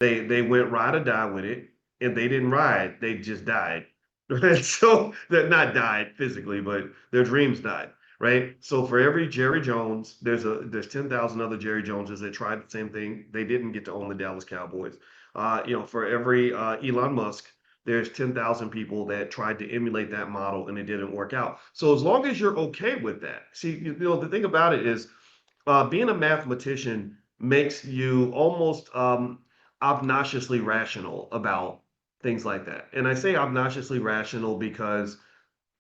They went ride or die with it, and they didn't ride, they just died. Right? So they're not died physically, but their dreams died. Right. So for every Jerry Jones, there's 10,000 other Jerry Joneses that tried the same thing. They didn't get to own the Dallas Cowboys. For every Elon Musk, there's 10,000 people that tried to emulate that model and it didn't work out. So as long as you're okay with that, see, the thing about it is being a mathematician makes you almost obnoxiously rational about things like that. And I say obnoxiously rational because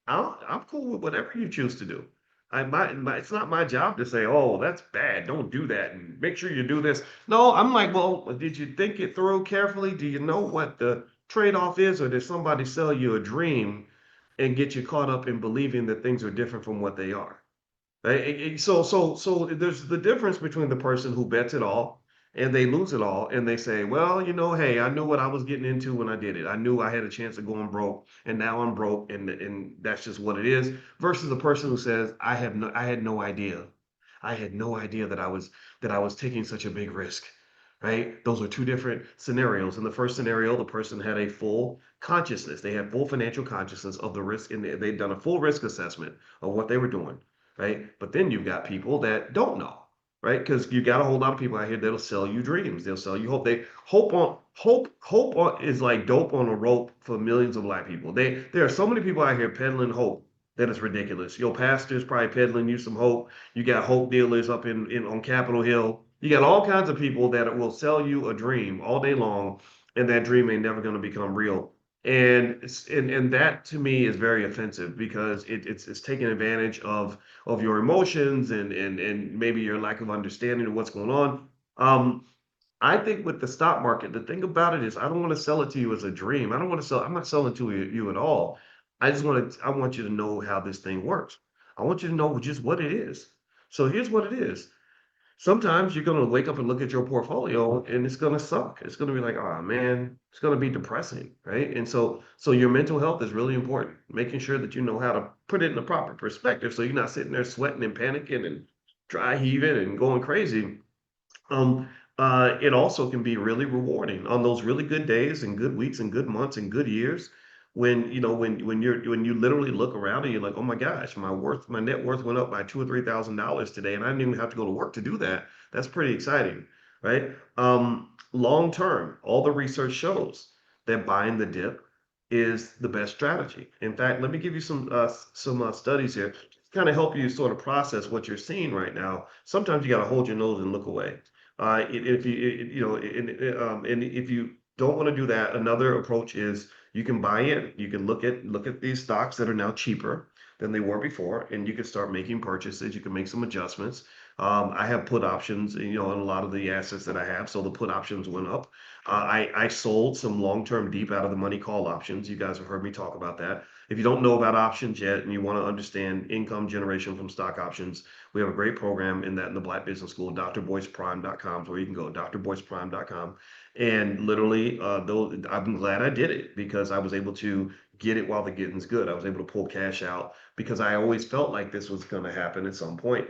I'm cool with whatever you choose to do. It's not my job to say, oh, that's bad. Don't do that. And make sure you do this. No, I'm like, well, did you think it through carefully? Do you know what the trade-off is? Or did somebody sell you a dream and get you caught up in believing that things are different from what they are? Right? So there's the difference between the person who bets it all and they lose it all and they say, well, hey, I knew what I was getting into when I did it. I knew I had a chance of going broke and now I'm broke and that's just what it is. Versus the person who says, I had no idea. I had no idea that I was taking such a big risk. Right? Those are two different scenarios. In the first scenario, the person had a full consciousness. They had full financial consciousness of the risk and they'd done a full risk assessment of what they were doing, right? But then you've got people that don't know, right? Because you got a whole lot of people out here that'll sell you dreams. They'll sell you hope. They hope is like dope on a rope for millions of black people. There are so many people out here peddling hope that it's ridiculous. Your pastor's probably peddling you some hope. You got hope dealers up in on Capitol Hill. You got all kinds of people that will sell you a dream all day long, and that dream ain't never going to become real. And that to me is very offensive because it's taking advantage of your emotions and maybe your lack of understanding of what's going on. Um, I think with the stock market, the thing about it is I don't want to sell it to you as a dream. I don't want to sell, I'm not selling to you at all. I want you to know how this thing works. I want you to know just what it is. So here's what it is. Sometimes you're going to wake up and look at your portfolio and it's going to suck. It's going to be like, oh man, it's going to be depressing, right? And so your mental health is really important. Making sure that you know how to put it in the proper perspective so you're not sitting there sweating and panicking and dry heaving and going crazy. um, it also can be really rewarding on those really good days and good weeks and good months and good years when when you literally look around and you're like, oh my gosh, my net worth went up by $2 or $3,000 today, and I didn't even have to go to work to do that. That's pretty exciting, right? Long term, all the research shows that buying the dip is the best strategy. In fact, let me give you some studies here, kind of help you sort of process what you're seeing right now. Sometimes you got to hold your nose and look away. If you you know and if you don't want to do that, another approach is you can buy in. You can look at these stocks that are now cheaper than they were before, and you can start making purchases. You can make some adjustments. I have put options, on a lot of the assets that I have, so the put options went up. I sold some long-term deep out of the money call options. You guys have heard me talk about that. If you don't know about options yet and you want to understand income generation from stock options, we have a great program in that in the Black Business School. drboyceprime.com is where you can go, drboyceprime.com. And literally, I'm glad I did it because I was able to get it while the getting's good. I was able to pull cash out because I always felt like this was going to happen at some point.